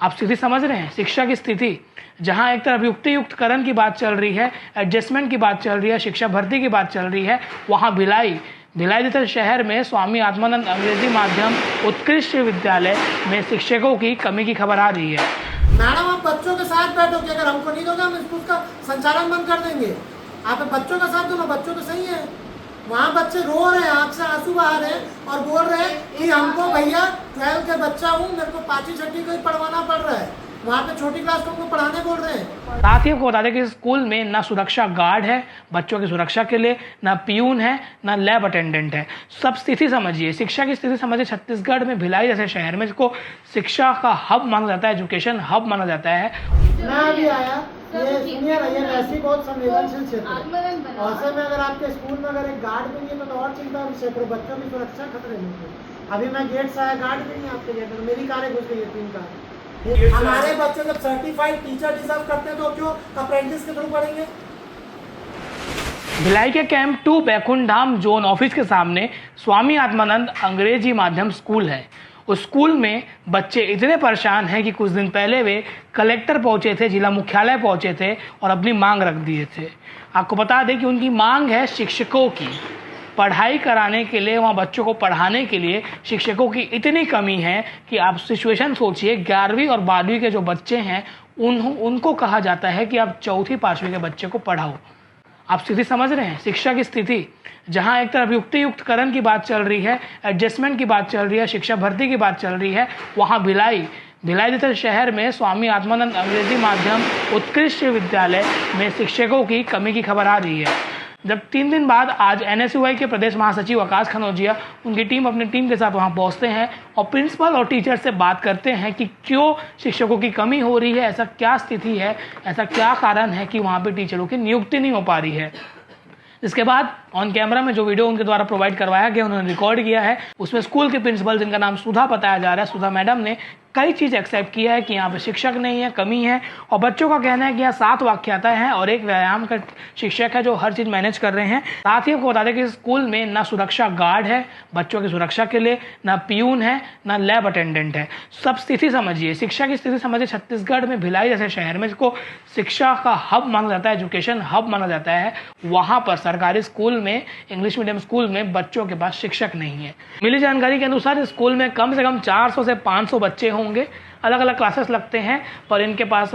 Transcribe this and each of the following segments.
आप स्थिति समझ रहे हैं, शिक्षा की स्थिति जहां एक तरफ युक्तियुक्तकरण की बात चल रही है, एडजस्टमेंट की बात चल रही है, शिक्षा भर्ती की बात चल रही है, वहां भिलाई जैसे शहर में स्वामी आत्मानंद अंग्रेजी माध्यम उत्कृष्ट विद्यालय में शिक्षकों की कमी की खबर आ रही है। मैडम आप बच्चों के साथ बैठोगे, अगर हमको नहीं दोगे हम स्कूल का संचालन बंद कर देंगे। आप बच्चों का साथ दो ना, बच्चों तो सही है, वहाँ बच्चे रो रहे हैं, आँख से आंसू बहा रहे हैं और बोल रहे हैं कि हमको भैया 12 का बच्चा हूँ, मेरे को 5वीं 6वीं को ही पढ़वाना पड़ रहा है, वहाँ पे छोटी क्लास को हमको पढ़ाने बोल रहे हैं। साथ ही आपको बता दें कि स्कूल में ना सुरक्षा गार्ड है बच्चों की सुरक्षा के लिए, ना पियून है, ना लैब अटेंडेंट है। सब स्थिति समझिए, शिक्षा की स्थिति समझिए। छत्तीसगढ़ में भिलाई जैसे शहर में, जिसको शिक्षा का हब माना जाता है, एजुकेशन हब माना जाता है। मैं अभी आया, ये सुनिए ना, ये वैसे बहुत संवेदनशील क्षेत्र है। ऐसे में अगर आपके स्कूल में अगर एक गार्ड भी नहीं है तो और चिंता विषय पर बच्चों की सुरक्षा खतरे में है। अभी मैं गेट से आया, गार्ड भी नहीं आपके गेट में, मेरी कारें घुस गई है 3 कार। हमारे बच्चे जब सर्टिफाइड टीचर डिजर्व करते हैं तो क्यों अप्रेंटिस के थ्रू पढ़ेंगे। भिलाई के कैंप 2 बैकुंठधाम जोन ऑफिस के सामने स्वामी आत्मानंद अंग्रेजी माध्यम स्कूल है। उस स्कूल में बच्चे इतने परेशान हैं कि कुछ दिन पहले वे कलेक्टर पहुंचे थे, जिला मुख्यालय पहुंचे थे और अपनी मांग रख दिए थे। आपको बता दें कि उनकी मांग है शिक्षकों की, पढ़ाई कराने के लिए, वहाँ बच्चों को पढ़ाने के लिए शिक्षकों की इतनी कमी है कि आप सिचुएशन सोचिए, 11वीं और 12वीं के जो बच्चे हैं उनको कहा जाता है कि आप 4वीं 5वीं के बच्चे को पढ़ाओ। आप स्थिति समझ रहे हैं, शिक्षा की स्थिति जहां एक तरफ युक्तियुक्तकरण की बात चल रही है, एडजस्टमेंट की बात चल रही है, शिक्षा भर्ती की बात चल रही है, वहां भिलाई जैसे शहर में स्वामी आत्मानंद अंग्रेजी माध्यम उत्कृष्ट विद्यालय में शिक्षकों की कमी की खबर आ रही है। जब 3 दिन बाद आज NSUI के प्रदेश महासचिव आकाश खनौजिया उनकी टीम अपनी टीम के साथ वहां पहुंचते हैं और प्रिंसिपल और टीचर से बात करते हैं कि क्यों शिक्षकों की कमी हो रही है, ऐसा क्या स्थिति है, ऐसा क्या कारण है कि वहां पे टीचरों की नियुक्ति नहीं हो पा रही है। इसके बाद ऑन कैमरा में जो वीडियो उनके द्वारा प्रोवाइड करवाया गया, उन्होंने रिकॉर्ड किया है, उसमें स्कूल के प्रिंसिपल जिनका नाम सुधा बताया जा रहा है, सुधा मैडम ने कई चीज़ एक्सेप्ट किया है कि यहाँ पे शिक्षक नहीं है, कमी है, और बच्चों का कहना है कि यहाँ 7 व्याख्याता हैं और एक व्यायाम का शिक्षक है जो हर चीज़ मैनेज कर रहे हैं। साथ ही आपको बता दें कि स्कूल में ना सुरक्षा गार्ड है बच्चों की सुरक्षा के लिए, ना पियून है, ना लैब अटेंडेंट है। सब स्थिति समझिए, शिक्षा की स्थिति समझिए। छत्तीसगढ़ में भिलाई जैसे शहर में, जिसको शिक्षा का हब माना जाता है, एजुकेशन हब माना जाता है, वहाँ पर सरकारी स्कूल में, इंग्लिश मीडियम स्कूल में बच्चों के पास शिक्षक नहीं है। मिली जानकारी के अनुसार स्कूल में कम से कम 400 से 500 बच्चे होंगे, अलग अलग क्लासेस लगते हैं, पर इनके पास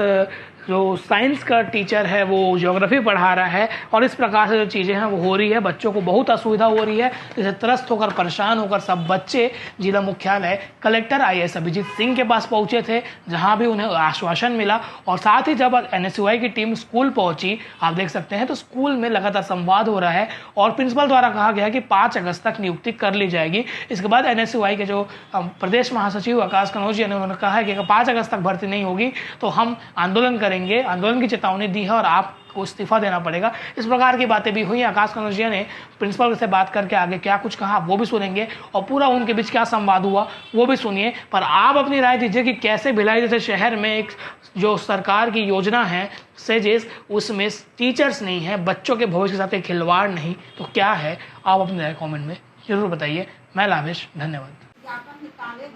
जो साइंस का टीचर है वो ज्योग्राफी पढ़ा रहा है और इस प्रकार से जो चीज़ें हैं वो हो रही है, बच्चों को बहुत असुविधा हो रही है। जिससे त्रस्त होकर, परेशान होकर सब बच्चे जिला मुख्यालय कलेक्टर IAS अभिजीत सिंह के पास पहुंचे थे, जहां भी उन्हें आश्वासन मिला। और साथ ही जब NSUI की टीम स्कूल पहुंची, आप देख सकते हैं, तो स्कूल में लगातार संवाद हो रहा है और प्रिंसिपल द्वारा कहा गया कि 5 अगस्त तक नियुक्ति कर ली जाएगी। इसके बाद NSUI के जो प्रदेश महासचिव आकाश खनौजिया ने उन्होंने कहा है कि अगर 5 अगस्त तक भर्ती नहीं होगी तो हम आंदोलन करेंगे, आंदोलन की चेतावनी दी है और आपको इस्तीफा देना पड़ेगा। इस प्रकार की बातें भी हुई। आकाश खनौजिया ने प्रिंसिपल से बात करके आगे क्या कुछ कहा वो भी सुनेंगे और पूरा उनके बीच क्या संवाद हुआ वो भी सुनिए। पर आप अपनी राय दीजिए कि कैसे भिलाई जैसे शहर में एक जो सरकार की योजना है सेजेस, उसमें टीचर्स नहीं है, बच्चों के भविष्य के साथ एक खिलवाड़ नहीं, तो क्या है, आप अपनी राय कॉमेंट में जरूर बताइए। मैं लावेश, धन्यवाद।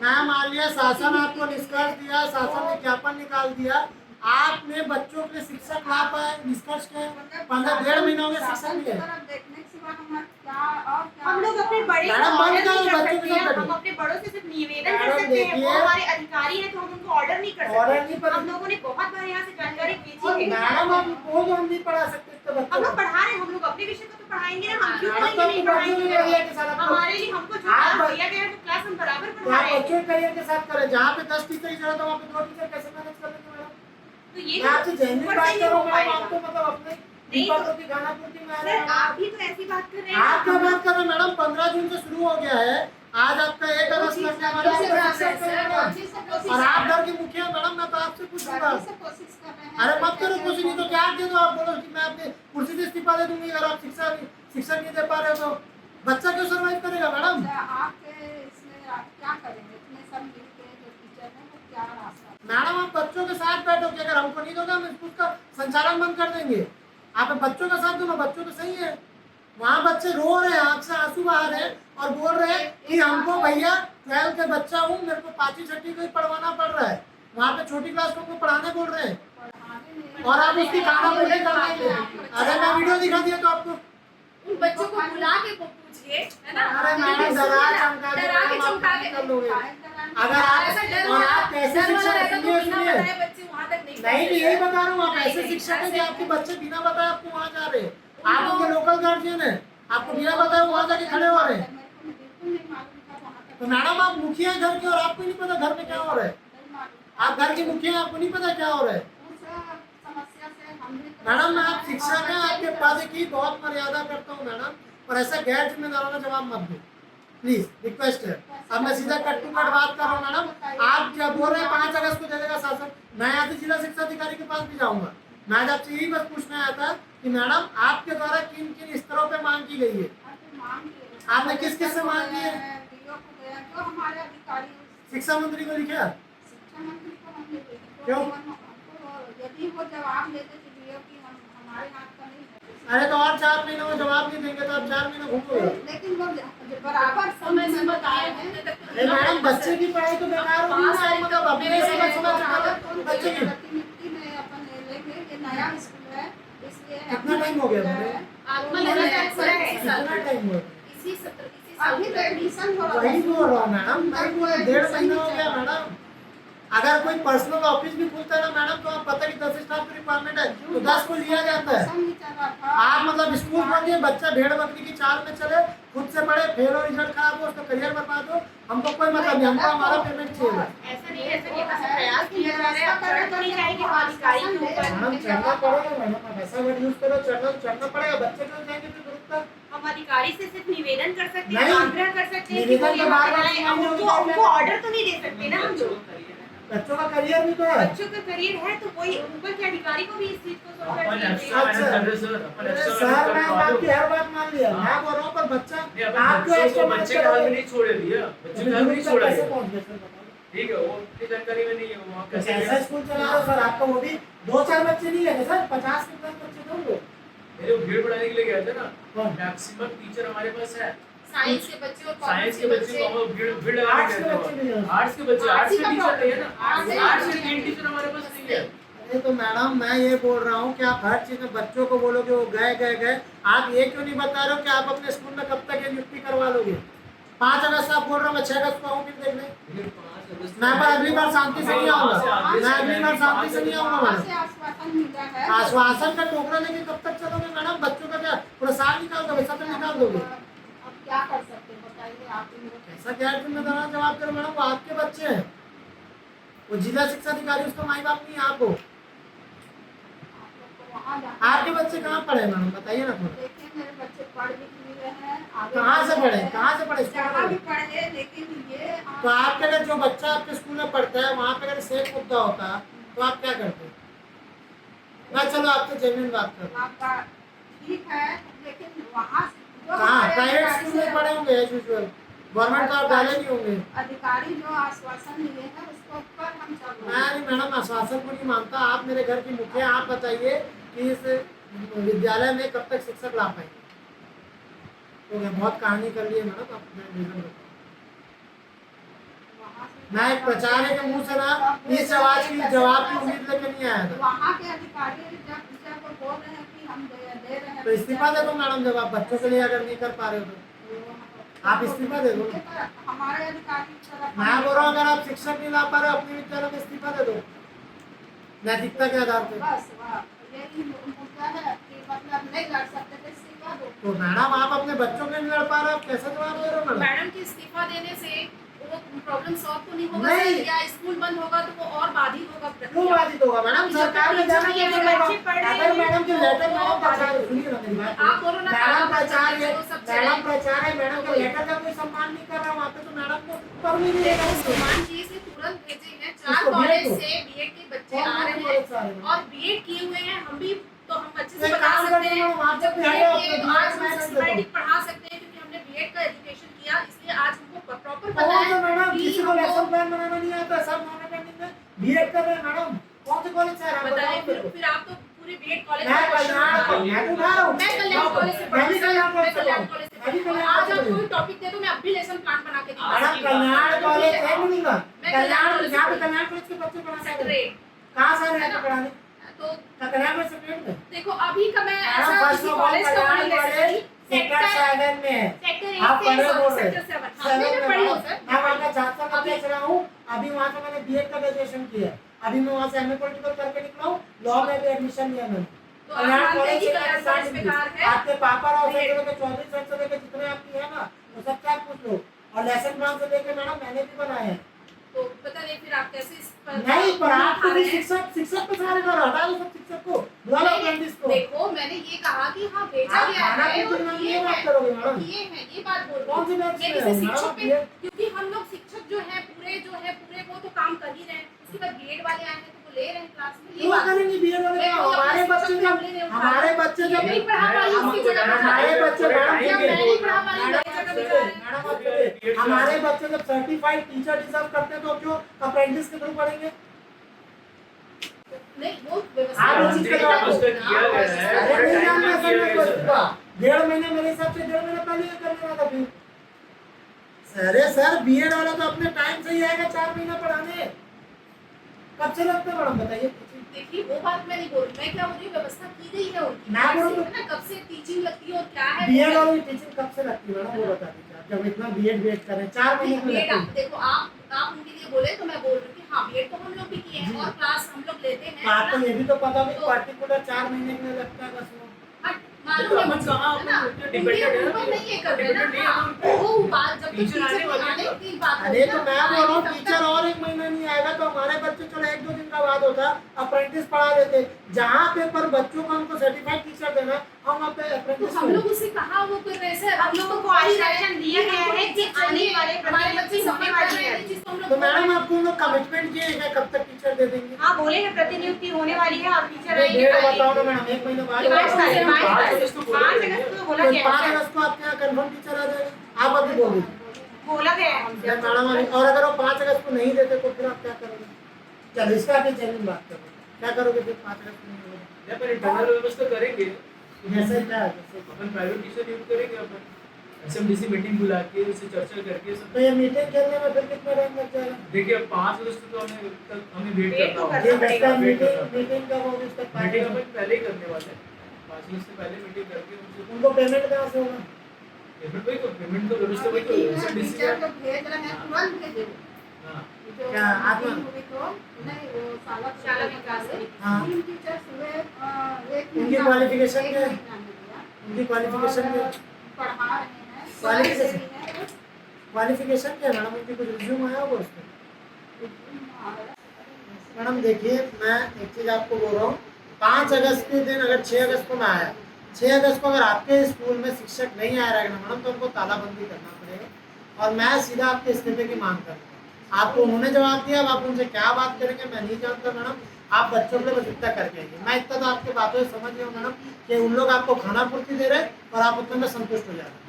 मैम मालिया शासन आपको निष्कर्ष दिया, शासन ने ज्ञापन निकाल दिया, आपने बच्चों के लिए शिक्षक ला पाए, निष्कर्ष के 15-1.5 महीनों में शिक्षक मिले। हम लोग अपने बड़े हम अपने बड़ों से सिर्फ निवेदन कर सकते हैं, वो हमारे अधिकारी हैं तो हम उनको ऑर्डर नहीं कर सकते। हम लोगों ने बहुत बार यहाँ से जानकारी भेजी है। मैडम हम वो जो हम नहीं पढ़ा सकते, हम लोग पढ़ा रहे हैं, हम लोग अपने विषय को तो पढ़ाएंगे ना, हम क्यों पढ़ाएंगे नहीं पढ़ाएंगे। हमारे लिए हमको जो दिया गया है वो क्लास हम बराबर पढ़ा रहे हैं। बच्चों करियर के साथ करें, जहाँ पे 10 टीचर की जरूरत है वहाँ पे 2 टीचर कैसे मैनेज कर लेंगे मैडम। तो ये मैं आपसे जेन्युइन बात कर रहा हूँ मैडम, आपको मतलब अपने दीपकों की गाना पूर्ति में आ रहे हैं। आप भी तो ऐसी बात कर रहे हैं। आप क्या बात कर रहे हैं मैडम, 15 जून से शुरू हो गया है, आज आपका 1 अगस्त लगने वाला है और आप घर की मुखिया मैडम, मैं तो आपसे पूछूंगा। अरे मत करो कुछ नहीं तो क्या दे दो, आप बोलो कि मैं आपकी कुर्सी से इस्तीफा दे दूंगी अगर आप शिक्षा नहीं दे पा रहे हो तो बच्चा क्यों सर्वाइव करेगा मैडम। मैडम आप बच्चों के साथ बैठोगे, अगर हमको नहीं दोगे हम स्कूल का संचालन बंद कर देंगे। आप बच्चों का साथ दो ना, बच्चों तो सही है, वहाँ बच्चे रो रहे हैं, आँख से आंसू बहा रहे हैं और बोल रहे हैं कि हमको भैया 12 का बच्चा हूँ, मेरे को 5वीं 6वीं को ही पढ़वाना पड़ रहा है, वहाँ पे छोटी क्लास को पढ़ाने बोल रहे हैं और आप उसकी खाना पे नहीं करवाएंगे। अगर मैं वीडियो दिखा दिया तो आपको उन बच्चों को बुला के पूछिए, है ना? अरे मैडम डरा के चमका के कर लोगे। अगर आप और आप कैसे शिक्षा देंगे इसलिए बच्चे वहाँ तक नहीं यही बता रहा हूँ, आप ऐसे शिक्षा दें कि आपके बच्चे बिना बताए आपको वहाँ जा रहे हैं। आप उनके लोकल गार्जियन है, आपको बिना बताए वहाँ जाके खड़े हो रहे हैं। तो मैडम आप मुखिया घर के और आपको नहीं पता घर में क्या हो रहा है। आप घर के मुखिया, आपको नहीं पता क्या हो रहा है। मैडम मैं आप शिक्षा में आपके पद की बहुत मर्यादा करता हूँ मैडम, और ऐसा गैर जिम्मेदाराना जवाब मत दो प्लीज, रिक्वेस्ट है। अब मैं सीधा कट टू कट बात कर रहा हूँ मैडम। आप जब बोल रहे हैं 5 अगस्त को दे देगा शासन, मैं यहाँ से जिला शिक्षा अधिकारी के पास भी जाऊंगा। मैं आज आपसे यही बस पूछना आया था कि मैडम आपके द्वारा किन किन स्तरों पे मांग की गई है, आपने किस किस से मांग की है? शिक्षा मंत्री को लिखा क्यों? यदि वो जवाब देते तो कि हमारे हाथ का नहीं है। अरे तो और 4 महीने में जवाब नहीं देंगे तो आप 4 महीने घूमोगे। लेकिन वो बराबर समय से बताए हैं। अरे मैडम बच्चे की पढ़ाई तो बेकार होगी ना, मतलब अभी नहीं समझ बच्चे की में अपन लेंगे, ये नया स्कूल है इसलिए कितना टाइम हो गया कितना टाइम हो गया? इसी सत्र अभी तो एडमिशन हो रहा है। वही बोल रहा हूँ मैडम, मैं बोला 1.5 महीना हो गया मैडम। अगर कोई पर्सनल ऑफिस भी खुलता है ना मैडम, तो आप पता है कि 10 स्टाफ की रिक्वायरमेंट है तो 10 को लिया जाता है। आप मतलब स्कूल खोलिए, बच्चा भेड़ बकरी की चाल में चले, खुद से पढ़े, फेल और रिजल्ट खराब हो, उसका करियर बर्बाद हो, हमको कोई मतलब नहीं, हमको हमारा पेमेंट चाहिए। ऐसा नहीं बस प्रयास किया जा रहा है, तो नहीं जाएगी अधिकारी के ऊपर। मैडम चढ़ना पड़ेगा मैडम, आप ऐसा वर्ड यूज करो, चढ़ना पड़ेगा। बच्चे क्यों जाएंगे फिर ग्रुप तक? हम अधिकारी से सिर्फ निवेदन कर सकते हैं, नहीं, आग्रह कर सकते हैं कि निवेदन वो तो ये बार-बार बताएं। सुनाई उनको ऑर्डर तो नहीं दे सकते ना हम जो बच्चों का करियर भी तो है। बच्चों का करियर है, तो वही ऊपर के अधिकारी को भी इस चीज को सोच कर सर मैं आपकी हर बात मान लिया, मैं बोल रहा हूँ पर बच्चा आपको एक्स्ट्रा बच्चे के हाथ में नहीं छोड़े दिया, बच्चे के हाथ में नहीं छोड़ा कैसे है। पहुंच गए सर बताइए? ठीक है, वो इतनी जानकारी में नहीं है वहाँ तो कैसे ऐसा स्कूल चला रहा सर, आपका वो भी 2-4 बच्चे नहीं लगे सर, 50 के प्लस बच्चे थे वो। मेरे भीड़ बढ़ाने के लिए गए थे ना, कौन? मैक्सिमम टीचर हमारे पास है। साइंस के बच्चे और साइंस के बच्चे को हम भीड़ लगाने आर्ट्स के गए बच्चे नहीं थे। हैं। आर्ट्स के बच्चे, आर्ट्स के टीचर नहीं है ना, आर्ट्स आर्ट्स के 3 टीचर हमारे पास नहीं है। अरे तो मैडम मैं ये बोल रहा हूँ कि आप हर चीज में बच्चों को बोलोगे वो गए, आप ये क्यों नहीं बता रहे हो कि आप अपने स्कूल में कब तक ये नियुक्ति करवा लोगे? 5 अगस्त आप बोल रहे हो, मैं 6 अगस्त को आऊँ फिर देखने। मैं पर अगली बार शांति से नहीं आऊंगा, मैं अगली बार शांति से नहीं आऊंगा मैडम। आश्वासन मिला है। आश्वासन का टोकरा लेके कब तक चलोगे मैडम? बच्चों का क्या पूरा साल निकाल दोगे, सत्र निकाल दोगे? अब क्या कर सकते हैं बताइए आप ही लोग। ऐसा क्या जिम्मेदार जवाब करो मैडम, वो आपके बच्चे हैं, वो जिला शिक्षा अधिकारी उसका माई बाप नहीं है आपको। वहाँ जाना आपके बच्चे कहाँ पढ़े मैडम बताइए ना थोड़ा। देखिए मेरे बच्चे पढ़ लिख नहीं रहे हैं। आगे कहाँ से पढ़े, कहाँ से पढ़े? जहाँ भी पढ़े, लेकिन ये तो आपके अगर जो बच्चा आपके स्कूल में पढ़ता है वहाँ पे अगर सेम मुद्दा होता तो आप क्या करते? मैं चलो आपसे जेन्युइन बात कर रहा हूँ। आपका ठीक है, लेकिन वहाँ जो कहाँ हमारे प्राइवेट अधिकारी स्कूल में से- पढ़े होंगे एज यूजुअल, गवर्नमेंट तो आप डाले नहीं होंगे। अधिकारी जो आश्वासन लिए हैं उसको ऊपर हम चल रहे मैं हैं। नहीं मैडम आश्वासन को नहीं मानता, आप मेरे घर की मुखिया, आप बताइए कि इस विद्यालय में कब तक शिक्षक ला पाएंगे? तो मैं बहुत कहानी कर ली है मैडम, आप रीजन बताओ। वहाँ से- मैं एक प्रचार के मुंह से ना इस आवाज की जवाब की उम्मीद लेकर नहीं आया था। वहाँ के अधिकारी जब वो बोल रहे हैं कि हम दे रहे हैं तो इस्तीफा दे दो मैडम, जब आप बच्चों के लिए अगर नहीं कर पा रहे हो तो आप इस्तीफा दे दो। हमारे अधिकारी की तरफ मैं बोल रहा हूँ अगर आप शिक्षक नहीं ला पा रहे हो अपने विद्यालय में इस्तीफा दे दो नैतिकता के आधार पर। बस यही मुद्दा है कि मतलब नहीं लड़ सकते थे, इस्तीफा दो। तो मैडम आप अपने बच्चों के लिए लड़ पा रहे हो, आप कैसे जवाब दे रहे हो मैडम? मैडम के इस्तीफा देने से वो प्रॉब्लम सॉल्व तो नहीं होगा नहीं। सर, या स्कूल बंद होगा तो वो और बाधित होगा क्यों प्रक्रिया। बाधित होगा मैडम? सरकार ने जाना ये चाहिए। बच्चे पढ़ रहे हैं, अगर मैडम के लेटर मैडम प्रचार सुनिए ना मेरी बात। आप बोलो ना, मैडम आप प्रचार है, वो सब मैडम प्रचार है, मैडम के लेटर का कोई सम्मान नहीं कर रहा वहाँ पे, तो मैडम को परमिट नहीं देगा उसको। सम्मान जी से तुरंत भेजे हैं, 4 इसको कॉलेज भेज दो। से बीएड के बच्चे कौन आ कौन रहे कॉलेज से आ रहे हैं हैं? और बीएड किए हुए हैं। हम भी तो हम अच्छे से एक बता काम सकते करते हैं, हैं, वहाँ पे जब भी आए बीएड अपने किए दिमाग आज में हम ऐसे सिस्टमैटिक पढ़ा सकते हैं क्योंकि हमने बीएड का एजुकेशन किया, इसलिए आज हमको प्रॉपर पता कौन सा है मैडम कि किसी को हमको लेसन प्लान बनाना नहीं आता, सब मॉनिटरिंग में बीएड कर रहे हैं मैडम। कौन से कॉलेज से आ रहा है बताइए। बताओ। फिर आप तो पूरे बीएड कॉलेज मैं का क्वेश्चन कल्याण उठा रहे हैं। मैं उठा रहा हूँ, मैं कल्याण कॉलेज से मैं भी कल्याण कॉलेज से कल्याण हूँ। कॉलेज से अभी कल्याण आज कॉलेज आप में। कोई टॉपिक दे दो, मैं अभी लेसन प्लान बना के दूंगा। मैडम कल्याण कॉलेज है नहीं का? मैं कल्याण कल्याण यहाँ पे कॉलेज कल्याण कॉलेज के बच्चे पढ़ाते हैं। सेक्रेट कहाँ से रहे हैं पढ़ाने? तो कल्याण में सेक्रेट में? देखो अभी का मैं मैडम ऐसा फर्स्ट किसी ऑफ ऑल कॉलेज का कल्याण नहीं ले कॉलेज सकती। सेक्टर 7 में है। सेक्टर आप पढ़ रहे बोल रहे सेक्टर 7 हाँ मैं पढ़ी हूँ सर। मैं वहाँ का छात्र का बेच रहा हूँ। अभी वहाँ से मैंने बीएड का ग्रेजुएशन किया है। अभी मैं वहाँ से एमए पॉलिटिकल करके निकला हूँ। लॉ में भी एडमिशन लिया मैंने। तो आप मानते हैं कि कल्याण कॉलेज बेकार है? आपके पापा और से लेकर 24 सेट से लेकर जितने आपकी है ना वो सब क्या पूछ लो। और लेसन प्लान से लेकर मैडम मैंने भी बनाए हैं। तो पता नहीं फिर आप कैसे इस पर नहीं पर आपको उठा भी रहे हैं? शिक्षक पे सारे करो, हटा दो सब शिक्षक को, बुला लो अप्रेंटिस को। देखो मैंने ये कहा कि हाँ भेजा आप गया खाना है की और तुलना में ये ये बात है करोगे मैडम? ये है ये बात बोल कौन सी बात मैं है? किसी मैडम, शिक्षक पे ये- क्योंकि हम लोग शिक्षक जो है पूरे वो तो काम कर ही रहे हैं। उसके बाद बीएड वाले आए हैं तो वो ले रहे हैं क्लास में। ये क्यों बात करेंगे बीएड वाले? मैं कोई हमारे अपने बच्चे शिक्षक जब पे नहीं उठा हमारे रही। बच्चे ये जब नहीं पढ़ा पा रही उसकी जगह पे हमारे बच्चे मैडम जब मैं नहीं पढ़ा पा रही मैडम मेरी जगह पे जा रहे हैं। मैडम आप बोलिए, हमारे बच्चे जब सर्टिफाइड टीचर डिजर्व करते हैं तो क्यों अप्रेंटिस के थ्रू पढ़ेंगे? नहीं वो हाँ, वो व्यवस्था चीज़ का व्यवस्था किया गया है। अरे नहीं जान में किया गया सर सर। 1.5 महीने मेरे हिसाब से 1.5 महीने पहले ये कर लेना था फिर। अरे सर बीएड वाला तो अपने टाइम से ही आएगा 4 महीने पढ़ाने। कब से लगते हैं मैडम बताइए? देखिए वो बात मैं नहीं बोल रही। मैं क्या बोल रही हूँ व्यवस्था की गई है उनकी मैं बोल रही हूँ- है ना कब से टीचिंग लगती है और क्या है बीएड वाली टीचिंग कब से लगती है मैडम वो बता दीजिए आप। जब इतना बीएड वेट कर रहे हैं 4 महीने में बीएड लगती है। देखो आप उनके लिए बोले तो मैं बोल रही हूँ कि हाँ बीएड तो हम लोग भी किए हैं और क्लास हम लोग लेते हैं आपको है ये भी तो पता होगा कि तो- पार्टिकुलर 4 महीने के लिए लगता है बस वो। ना? मालूम है अपन मुझे, कहाँ है ना? अपन उनके dependent है ऊपर ना? नहीं ये कर रहे dependent नहीं है ना उन पे। वो बात जब तक टीचर आने टीचर वाले हैं आने ना। की बात अरे तो मैं बोल रहा हूँ तब टीचर तक- और 1 महीना नहीं आएगा तो हमारे बच्चे चलो 1-2 दिन का बाद होता अप्रेंटिस पढ़ा देते। जहाँ पे पर बच्चों को हमको सर्टिफाइड टीचर देना हम वहाँ पे तो अप्रेंटिस हम लोग उससे कहा वो कर रहे हैं सर हम लोगों को आश्वासन दिया गया है कि आने वाले हमारे बच्चे होने सफर वाली कर रहे है। हैं जिसको हम लोग तो मैडम आपको लोग कमिटमेंट किए हैं कब तक टीचर दे देंगे? हाँ बोले हैं प्रतिनियुक्ति होने वाली है और टीचर ये आएंगे डेट बताओ ना मैडम 1 महीने बाद। 5 तारीख 5 अगस्त को बोला 5 गया है। अगस्त को बोला तो गया 5 है अगस्त को आपके यहाँ कन्फर्म टीचर आ जाएगा। आप अभी बोल दीजिए बोला गया है या मैडम अभी और अगर वो 5 अगस्त को नहीं देते तो फिर आप क्या करोगे? चलो इसका भी जेन्युइन बात करो क्या करोगे फिर 5 अगस्त को नहीं होगा? या पर इंटरनल व्यवस्था करेंगे। जैसे क्या है जैसे अपन प्राइवेट टीचर नियुक्त करेंगे अपन। एसएमडीसी मीटिंग बुला के उससे चर्चा करके सब। तो ये मीटिंग खेलने में फिर कितना टाइम लग जाएगा? देखिए अब 5 अगस्त को हमें वेट वेट करना तो होगा। करना ये पड़ेगा। बच्चा वेट करना मीटिंग मीटिंग कब होगी उसका मीटिंग टाइम? अपन पहले ही करने वाले हैं। 5 अगस्त से पहले मीटिंग करके उनसे उनको पेमेंट कहाँ से होगा? पेमेंट का व्यवस्था वही तो एसएमडीसी टीचर का। लोग भेज रहे हैं तुरंत भेजे हाँ क्या आप नहीं वो शाला विकास समिति। हाँ टीचर सुबह एक उनकी क्वालिफिकेशन क्या है? है उनकी क्वालिफिकेशन क्या है? पढ़ा रहे हैं क्वालिफिकेशन है क्वालिफिकेशन क्या है मैडम? उनकी कुछ रिज्यूम आया होगा उसमें? मैडम देखिए मैं एक चीज़ आपको बोल रहा हूँ 5 अगस्त के दिन अगर 6 अगस्त को मैं आया 6 अगस्त को अगर आपके स्कूल में शिक्षक नहीं आ रहा है ना मैडम तो हमको तालाबंदी करना पड़ेगा और मैं सीधा आपके इस्तीफे की मांग करूँगा। आपको उन्होंने जवाब दिया अब आप उनसे क्या बात करेंगे मैं नहीं जानता मैडम। आप बच्चों के लिए बस इतना करके आइए। मैं इतना तो आपके बातों से समझ गया हूँ मैडम कि उन लोग आपको खाना पूर्ति दे रहे हैं और आप उतने में संतुष्ट हो जा रहे हैं।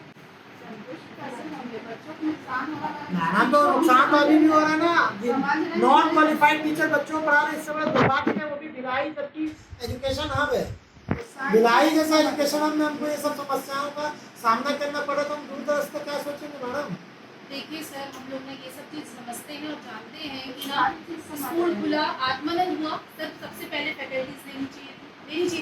बच्चों को नुकसान हो रहा है मैडम तो नुकसान तो अभी भी हो रहा है ना। नॉन क्वालिफाइड टीचर बच्चों को पढ़ा रहे हैं इससे बड़ा दुर्भाग्य है वो भी भिलाई जबकि एजुकेशन हब है। भिलाई जैसा एजुकेशन हब में हमको ये सब समस्याओं का सामना करना पड़े तो हम दूर दराज तक क्या सोचेंगे मैडम? देखिए सर हम लोग ने ये सब चीज समझते हैं और जानते हैं कि ना स्कूल खुला आत्मानंद हुआ सर सबसे पहले फैकल्टीज लेनी चाहिए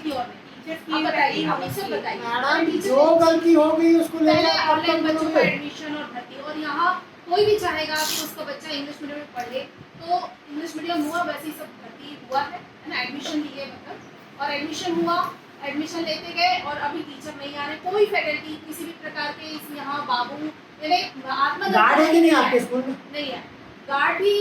थी और नहीं आप बताइए हम सब बताइए मैडम जो गलती हो गई उसको पहले लेकर ऑनलाइन बच्चों का एडमिशन और भर्ती और यहाँ कोई भी चाहेगा कि उसका बच्चा इंग्लिश मीडियम में पढ़े तो इंग्लिश मीडियम हुआ वैसे ही सब भर्ती हुआ है ना एडमिशन लिए मतलब और एडमिशन हुआ एडमिशन लेते गए और अभी टीचर नहीं आ रहे कोई फैकल्टी किसी भी प्रकार के इस यहाँ बाबू यानी गार्ड है कि नहीं आपके स्कूल में? नहीं है गार्ड भी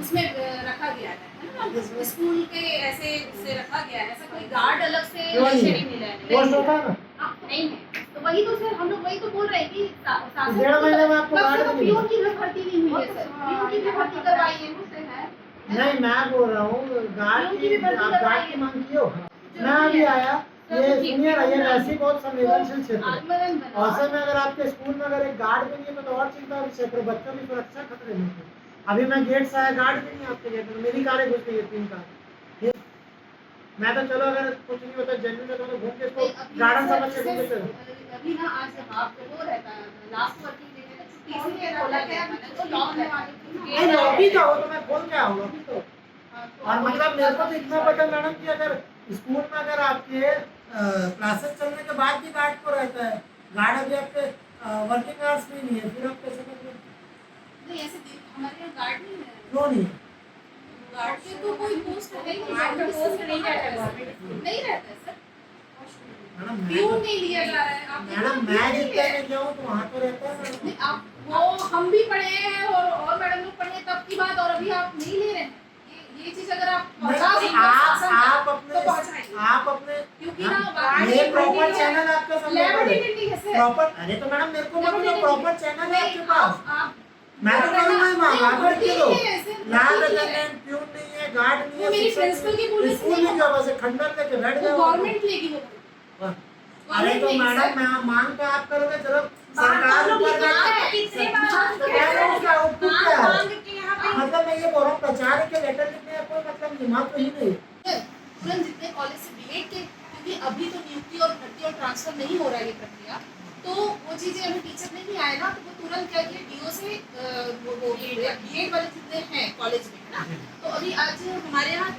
उसमें रखा गया है ना स्कूल के ऐसे से रखा गया है ऐसा कोई गार्ड अलग से क्यों नहीं? नहीं मिला है पोस्ट होता है ना? नहीं है तो वही तो सर हम लोग वही तो बोल रहे हैं कि 1.5 महीने में आपको गार्ड नहीं पीओ मिला। की भी भर्ती नहीं हुई है सर पीओ की भी भर्ती करवाई है मुझसे है नहीं मैं बोल रहा हूँ गार्ड की आप गार्ड की मांग किए हो। मैं अभी आया ये सुनिए ना ये ऐसी बहुत संवेदनशील क्षेत्र है। आत्मरन बना ऐसे में अगर आपके स्कूल में अगर एक गार्ड भी नहीं है तो और चिंता विषय पर बच्चों की सुरक्षा खतरे में है। अभी मैं गेट से आया गार्ड भी नहीं आपके गेट में मेरी कारें घुस गई है 3 कार। मैं तो चलो अगर कुछ नहीं होता जेन्युइन है तो मैं घूम के इसको गार्डन समझ के घूम के चलो। अभी ना आज हाफ वो रहता है, लास्ट वर्किंग डे है, छुट्टी इसलिए बोला गया था तो लॉक होने वाली थी। नहीं लॉबी का हो तो मैं खोल के आऊंगा अभी तो। हाँ, तो और मतलब मेरे को तो इतना पता मैडम कि अगर स्कूल में अगर आपके क्लासेस चलने के बाद भी गार्ड को रहता है, गार्ड अभी आपके वर्किंग आवर्स में नहीं है, फिर आप कैसे करेंगे? नहीं ऐसे हमारे यहाँ गार्ड नहीं है, क्यों नहीं है? गार्ड के तो कोई पोस्ट है ही नहीं, गार्ड का पोस्ट नहीं रहता है नहीं रहता है सर, मैडम क्यों मैं नहीं लिया जा रहा है? आप मैडम मैं जितने में जाऊँ तो वहाँ तो रहता है मैडम। नहीं, आप वो हम भी पढ़े हैं और मैडम लोग पढ़े हैं तब की बात, और अभी आप नहीं ले रहे हैं। ये चीज अगर आप पहुंचा नहीं, देंगे आप तो अपने पहुंचाएंगे। क्योंकि ना गार्ड ये की प्रॉपर ड्यूटी है, चैनल आपका सब लैबोरेटरी नहीं है सर। प्रॉपर। अरे तो मैडम मेरे को मतलब प्रॉपर चैनल है आपके पास। आप मैं तो करूँगा ही माँ, आप भर्ती लिख दो। नहीं है, सर, लाल भर्ती नहीं है। अटेंडेंट प्यून नहीं है, गार्ड नहीं वो है, मेरी शिक्षक प्रिंसिपल की नहीं है। पुलिस स्कूल नहीं में है। क्या बस खंडर लेके बैठ वो जाओ। गवर्नमेंट लेगी वो। वाह। अरे गवर्नमेंट तो लेगी, मैडम सर। मैं मांग तो आप करोगे चलो मांग सरकार हम लोग ऊपर लिखा बैठा है, कितने बार मांग तो क्या है उसका आउटपुट क्या है? मांग के यहाँ पे मतलब मैं ये बोल रहा हूँ प्रचार के लेटर लिखने का कोई मतलब दिमाग तो ही नहीं। तुरंत जितने कॉलेज से बीएड के, क्योंकि अभी तो नियुक्ति और भर्ती और ट्रांसफर नहीं हो रहा है ये प्रक्रिया, तो वो चीजें अभी टीचर नहीं आए ना, तो वो तुरंत क्या किया डीओ से वो बीएड वाले जितने हैं कॉलेज में, है ना, तो अभी आज हमारे यहाँ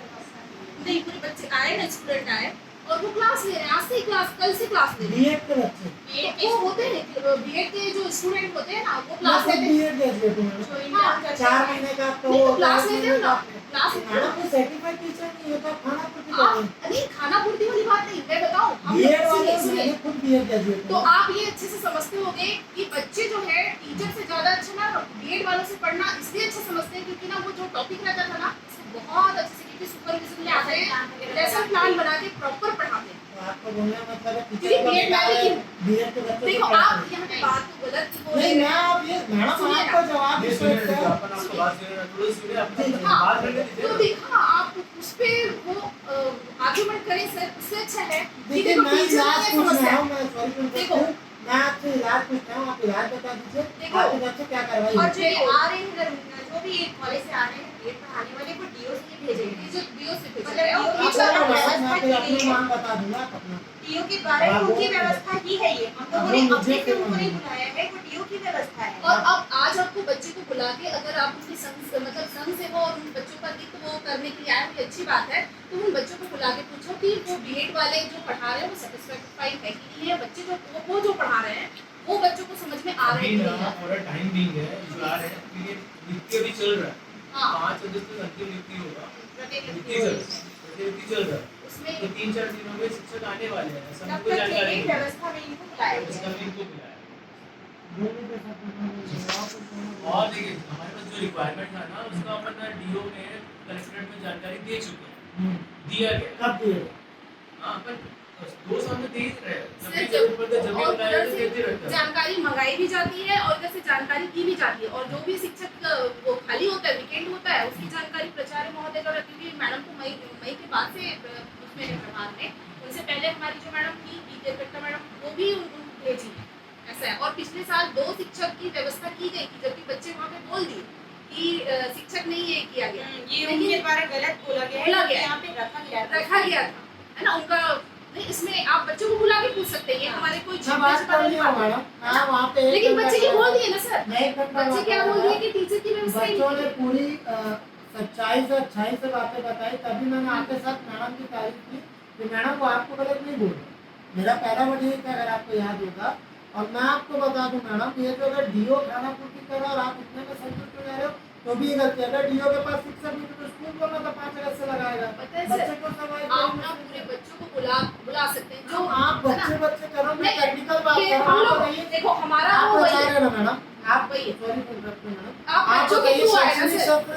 नहीं पूरे बच्चे आए ना, स्टूडेंट आए और वो क्लास ले रहे हैं, आज से ही क्लास, कल से क्लास ले रहे हैं। बीएड के बच्चे बीएड के होते हैं, बीएड के जो स्टूडेंट होते हैं ना वो क्लास मतलब लेते हैं। बीएड ग्रेजुएट हूँ मैडम। हाँ, 4 महीने का आपका नहीं वो तो होता है, क्लास लेते हो ना, क्लास लेते हो मैडम ना। कोई सर्टिफाइड टीचर नहीं होता, खाना पूर्ति आप करें। नहीं खाना पूर्ति वाली बात नहीं, मैं बताऊं हम बीएड वाले सुनिए, सुनिए। मैंने खुद बीएड ग्रेजुएट तो हूँ। आप ये अच्छे से समझते होंगे कि बच्चे जो है टीचर से ज्यादा अच्छा ना बीएड वालों से पढ़ना इसलिए अच्छा समझते हैं क्योंकि ना वो जो टॉपिक रहता था ना उसको बहुत अच्छे से, क्योंकि सुपरविजन में आते हैं, लेसन प्लान बना के प्रॉपर पढ़ाते हैं। तो आपको बोलने का मतलब है क्योंकि टीचर को बीएड बिठा रहे हैं, में बीएड के बच्चे देखो को आप पढ़ाते हैं। यहाँ पे बात तो गलत बोल रहे नहीं मैं हैं। आप ये मैडम सुनिए आपको ना। जवाब ये दे सुनिए सकते तो हैं। अपन आपको बात सुनिए ना, थोड़ा सुनिए अपना हाँ, बात करने तो दीजिए। देखा आप उस पे वो आर्गुमेंट करें सर, उससे अच्छा है कि देखिए देखो मैं टीचर इलाज ने पूछ समस्या रहा हूँ, मैं सॉरी टू देखो। मैं आपसे इलाज पूछ रहा हूँ, आप इलाज बता दीजिए देखो। आपके बच्चे क्या कार्रवाई और होगी। जो ये आ रहे हैं जो भी कॉलेज से आ रहे हैं बीएड पढ़ाने वाले को डीओ से ही भेजेंगे। ये जो बीओ से भेजा मतलब है, और DO आप टीचर बोलो बोलो व्यवस्था मैडम, मैं की फिर गई अपनी है। मांग बता दूंगा आप अपना। डीओ के बारे में उनकी व्यवस्था की है ये, हम लोगों ने अब वो अपने मुझे से उनको क्यों नहीं बुलाया है, वो डीओ की व्यवस्था है। और अब आज आपको बच्चे को बुला के अगर आप उनके संग मतलब संग से वो और उन बच्चों का हित वो करने के लिए आए हुए अच्छी बात है, तो उन बच्चों को बुला के पूछो कि वो बीएड वाले जो पढ़ा रहे हैं वो सेटिस्फाइड है कि नहीं है, बच्चे जो वो जो पढ़ा रहे हैं वो बच्चों को समझ में आ रहा है अभी कि ना नहीं है। पूरा टाइम भी है जो आ रहे हैं, फिर ये नियुक्ति अभी चल रहा है। हाँ। 5 अगस्त तक अंतिम नियुक्ति होगा, प्रतिनियुक्ति नियुक्ति चल रहा है। उसमें तो 3-4 दिनों में शिक्षक आने वाले हैं, तब सबको तक जानकारी लेकिन नहीं है। व्यवस्था में इनको बुलाया गया इसका है। भी इनको बुलाया। दोनों के साथ और देखिए हमारे पास जो रिक्वायरमेंट था ना उसका अपन डीओ में कलेक्टरेट में जानकारी दे चुके हैं, दिया गया। कब दिए? हाँ अपन 2 साल में दे ही रहे हैं, जब भी सिर्फ जरूरत पड़ता है जब भी और बताया उधर तो से देते रहते हैं। जानकारी मंगाई भी जाती है और इधर से जानकारी की भी जाती है, और जो भी शिक्षक वो खाली होता है वीकेंड होता है उसकी जानकारी प्राचार्य महोदय द्वारा, क्योंकि मैडम को मई के बाद से उसमें है प्रभाव में, उनसे पहले हमारी जो मैडम थी पीके कट्टा मैडम वो भी उनको भेजी है, ऐसा है। और पिछले साल 2 शिक्षक की व्यवस्था की गई थी, जबकि बच्चे वहाँ पे बोल दिए कि शिक्षक नहीं ये किया गया, ये उनके द्वारा गलत बोला गया है, बोला गया है। यहाँ पे रखा गया था। रखा गया था, है ना, उनका नहीं, इसमें आप बच्चों को बुला के पूछ सकते हैं, ये हमारे कोई मैं बात कर लिया हूँ मैडम, मैं वहाँ पे लेकिन बच्चे की बोल दिए ना सर, मैं एक घंटा बच्चे क्या बोल दिए कि टीचर की व्यवस्था ही बच्चों नहीं ने की। पूरी सच्चाई से अच्छाई से बातें बताई, तभी मैंने आपके साथ मैडम की तारीफ की कि मैडम को आपको गलत नहीं बोल रहा। मेरा पहला वर्ड ये था, अगर आपको याद होगा, और मैं आपको बता दूं मैडम, ये जो अगर डीओ खाना पूर्ति कर रहा है और आप इतने में संतुष्ट हो जा रहे हो तो भी गलती है। अगर डीओ के पास शिक्षक नहीं तो स्कूल को ना तो 5 अगस्त से लगाएगा, पता है बच्चे सर, को सर्वाइव आप ना पूरे बच्चों को बुला सकते हैं जो जो आप है ना? बच्चे करो, मैं नहीं, टेक्निकल बात ये कर रहा हम हूँ। लोग आप बताइए, देखो हमारा आप वो वही बता है। रहे हो ना मैडम, आप वही है। सॉरी फॉर इंटरप्टिंग मैडम, आप बच्चों के बताइए थ्रू आए ना शैक्षणिक सर। सत्र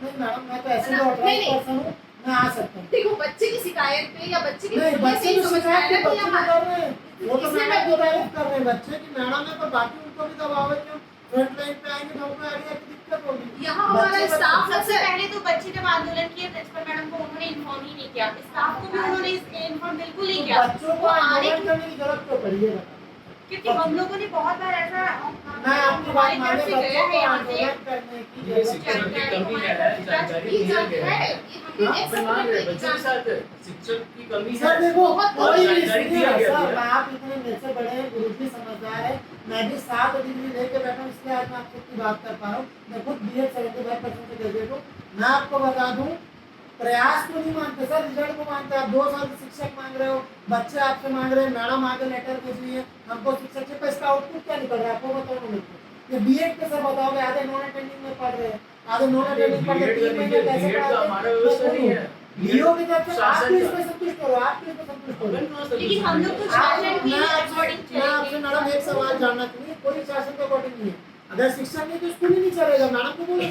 नहीं मैडम, मैं तो ऐसे है ना? ऑथराइज नहीं, पर्सन हूँ, मैं आ सकता हूँ। देखो बच्चे की शिकायत पे या बच्चे की नहीं ये बच्चे चीज की समझ में शिकायत आया के ना कि बच्चे यहाँ कर रहे हैं, वो तो इसलिए मैडम मैं की बोल रही तारीफ कर रहे हैं, बच्चे की मैडम है, पर बाकी उनको भी दबाव है, क्यों फ्रंट लाइन पे आएंगे तो हमको आइडिया की दिक्कत होगी। यहाँ हमारा स्टाफ सबसे पहले तो बच्चे जब आंदोलन किए प्रिंसिपल मैडम को उन्होंने इन्फॉर्म ही नहीं किया, स्टाफ को भी उन्होंने इन्फॉर्म बिल्कुल नहीं किया। बच्चों को वो आने आंदोलन की करने की जरूरत क्यों पड़ी है बताओ? क्योंकि हम लोगों ने बहुत बार ऐसा मैं आपकी बात माने, हमारी तरफ से गया बच्चों है को यहाँ से। आंदोलन करने की ये जरूरत शिक्षकों की कमी है, जानकारी ये दिया गया है। हमने एक आप मान रहे हैं, बच्चों के सब साथ शिक्षक की कमी है। सर देखो बहुत कोई भी जानकारी सुनिए दिया ना गया सर, है। आप इतने मेरे से बड़े गुरुजी समझदार है, मैं भी 7 डिग्री लेके बैठा हूँ, इसलिए आज मैं आपसे की बात कर पा रहा हूँ। मैं खुद BEd 75% से ग्रेजुएट हूँ। मैं आपको बता दूं, प्रयास को नहीं मानते सर, रिजल्ट को मानते हैं। आप 2 साल से शिक्षक मांग रहे हो, बच्चे आपसे मांग रहे हैं, मैडम आगे लेटर भेज रही है हमको शिक्षक से, पर इसका आउटपुट क्या निकल रहा है आपको बताओ ना। मेरे को ये BEd के सर बताओगे, आधे नॉन अटेंडिंग में पढ़ रहे हैं, आधे नॉन अटेंडिंग पढ़ रहे, 3 महीने कैसे BEd का हमारा व्यवस्था नहीं है। डीओ की तरफ से आप शासन भी का। इसमें संतुष्ट हो, आप भी इसमें संतुष्ट हो। लेकिन हम लोग तो आप- शासन के मैं अकॉर्डिंग आपसे मैडम एक सवाल जानना चाहिए, कोई शासन के अकॉर्डिंग नहीं है। अगर शिक्षक नहीं तो स्कूल ही नहीं चलेगा, मैडम को बोलो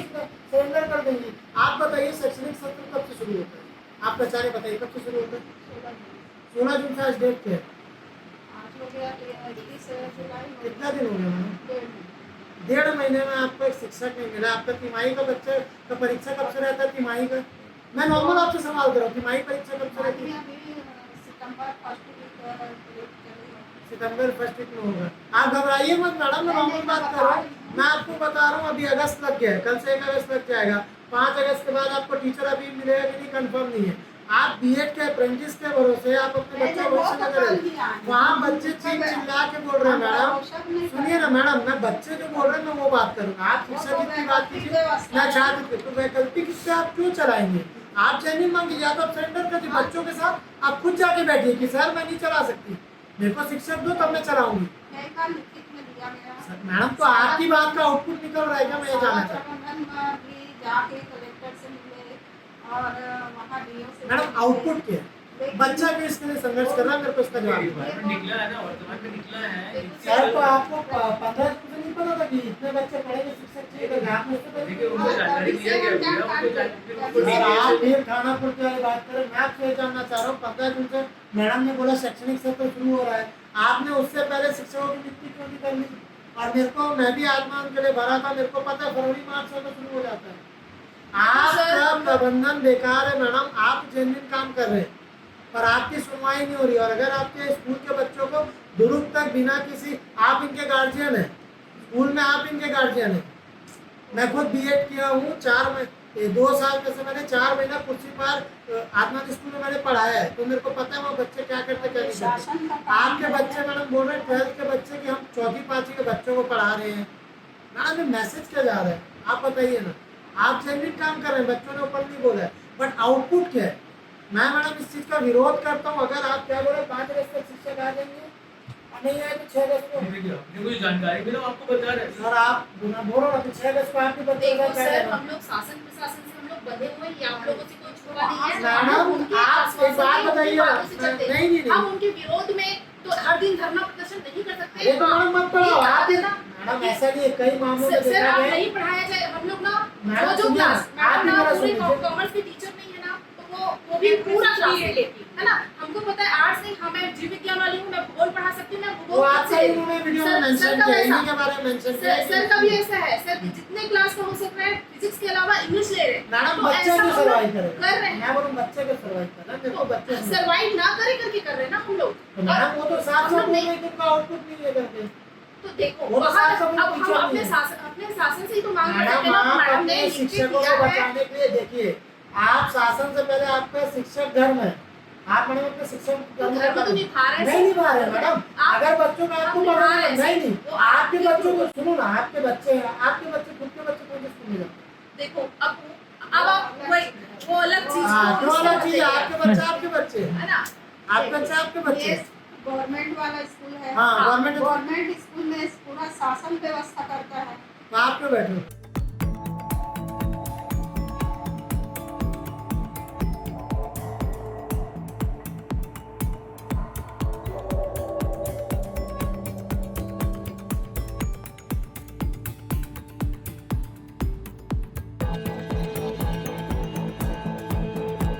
सरेंडर कर देंगे। आप बताइए शैक्षणिक सत्र कब से शुरू होता है, आप बेचारे बताइए कब से शुरू होता है? 16 जून का आज डेट क्या है? कितना दिन हो गया मैडम? 1.5 महीने में आपको एक शिक्षक नहीं मिला। आपका तिमाही का बच्चे का परीक्षा कब से रहता है? तिमाही का मैं नॉर्मल आपसे सवाल कर रहा हूँ, तिमाही परीक्षा कब से रहती है? सितंबर फर्स्ट वीक में होगा। आप घबराइए मत मैडम, मैं नॉर्मल बात कर रहा हूँ। मैं आपको बता रहा हूँ, अभी अगस्त लग गया है, कल से 1 अगस्त लग जाएगा। 5 अगस्त के बाद आपको टीचर अभी मिलेगा कि नहीं कंफर्म नहीं है। आप BEd के अप्रेंटिस के भरोसे आप अपने बच्चा भविष्य में करें। वहाँ बच्चे चिल्ला के बोल रहे हैं मैडम, सुनिए ना मैडम, मैं बच्चे जो बोल रहे हैं मैं वो बात करूँगा। आप शिक्षक की बात कीजिए, मैं छात्र की, तो वैकल्पिक इससे आप क्यों चलाएंगे? आप ट्रेनिंग मांगिए, या तो आप सरेंडर करिए बच्चों के साथ, आप खुद जाके बैठिए कि सर मैं नहीं चला सकती, मेरे को शिक्षक दो तब मैं चलाऊंगी। मैडम तो आपकी बात का आउटपुट निकल रहा है क्या, मैं ये जानना चाहता हूँ। मैडम आउटपुट क्या है? बच्चा क्यों इसके लिए संघर्ष कर रहा है, मेरे को इसका जवाब दीजिए। वर्तमान में निकला है ना, वर्तमान में निकला है। सर तो आपको 15 से नहीं पता था कि इतने बच्चे पढ़ेंगे शिक्षक चाहिए, आपने उससे पहले देखिए उनको जानकारी दिया गया भैया, उनको जानकारी सर आप फिर खानापुर की वाली बात करें। मैं आपसे ये जानना चाह रहा हूँ, 15 जून से मैडम ने बोला शैक्षणिक सत्र शुरू हो रहा है, आपने उससे पहले शिक्षकों की नियुक्ति क्यों नहीं कर ली? और मेरे को, मैं भी आत्मान के लिए भरा था, मेरे को पता है फरवरी मार्च से तो शुरू हो जाता है। आपका प्रबंधन बेकार है मैडम, आप जेन्युइन काम कर रहे हैं पर आपकी सुनवाई नहीं हो रही। और अगर आपके स्कूल के बच्चों को दुरुप तक बिना किसी, आप इनके गार्जियन हैं, स्कूल में आप इनके गार्जियन हैं। मैं खुद BEd किया हूँ, 2 साल में से मैंने 4 महीना कुर्सी पर आत्मान स्कूल में मैंने पढ़ाया है, तो मेरे को पता है वो बच्चे क्या करते क्या नहीं करते। आपके बच्चे मैडम बोल रहे हैं 12th के बच्चे कि हम 4th 5th के बच्चों को पढ़ा रहे हैं। मैडम ये मैसेज क्या जा रहा है आप बताइए ना। आप जेन्युइन काम कर रहे हैं, बच्चों ने ऊपर नहीं बोला है, बट आउटपुट क्या है? मैं मैडम इस चीज़ का विरोध करता हूँ। अगर आप क्या बोल रहे हैं 5 अगस्त तक शिक्षक आ जाएंगे, नहीं आए तो 6 अगस्त को। अपने को जानकारी मिला, आपको बता रहे हैं। सर आप बोल रहे हो 6 अगस्त को आपके बच्चे देखो का सर, हम लोग शासन प्रशासन से हम लोग बंधे हुए हैं, ये आप लोगों से कोई छुपा नहीं है। मैडम, हम उनके आप आश्वासन एक बात पे, बताइए। उनकी बातों से चलते हैं। नहीं, नहीं, नहीं। हम उनके विरोध में तो हर दिन धरना प्रदर्शन नहीं कर सकते। ये तो मैडम मत पढ़ाओ ये आप। कहा मैडम ऐसा नहीं है, कई मामलों में सर देखा आप गया नहीं पढ़ाया जाए, हम लोग ना मैडम जो सुनिए, क्लास आप भी मैडम ना मेरा पूरे सुनिए। कॉमर्स की टीचर नहीं है ना, तो वो भी पूरा क्लास लेती है ना। हमको पता है आर्ट्स नहीं, हाँ मैं जीव विज्ञान वाली हूँ, मैं भूगोल पढ़ा सकती हूँ, मैं वो भूगोल आपका ही उन्होंने वीडियो में मेंशन किया, इन्हीं के बारे में मेंशन किया। सर का भी ऐसा है, सर जितने क्लास का हो सकता है फिजिक्स के अलावा इंग्लिश ले रहे हैं। मैडम तो बच्चे ऐसा क्यों हम लोग सर्वाइव करेंगे? कर रहे हैं। मैं बोलूं बच्चे क्यों सर्वाइव कर रहे हैं? देखो बच्चे सर्वाइव ना करे करके कर रहे हैं ना हम लोग। तो मैडम वो तो साफ हम साफ लोग बोल नहीं- रहे हैं कि उनका आउटपुट नहीं है करके। तो देखो वो तो वहाँ साफ साफ अब हम पीछे अपने नहीं है। शासन से ही तो मांग करते मैडम हैं ना। आप मैडम ने अपने लिख के शिक्षकों दिया को है। बचाने के लिए देखिए, आप शासन से पहले आपका शिक्षक धर्म है, आप मैडम अपने शिक्षक तो धर्म तो निभा रहे हैं। नहीं निभा रहे मैडम। आप- अगर बच्चों को आपको आप निभा पढ़ाना रहे है, हैं। नहीं नहीं वो आपके आपके बच्चों को सुनो ना, आपके बच्चे हैं, आपके बच्चे खुद के बच्चे कौन से स्कूल में जाते हैं? देखो अब आप वही वो अलग चीज हाँ को क्यों इसमें अलग चीज है? बताइए। आपके बच्चे आपके बच्चे हैं, है ना। आपके बच्चे आपके बच्चे ये हैं। गवर्नमेंट वाला स्कूल है। हाँ गवर्नमेंट गवर्नमेंट स्कूल में पूरा शासन व्यवस्था करता है। आप क्यों बैठे हो?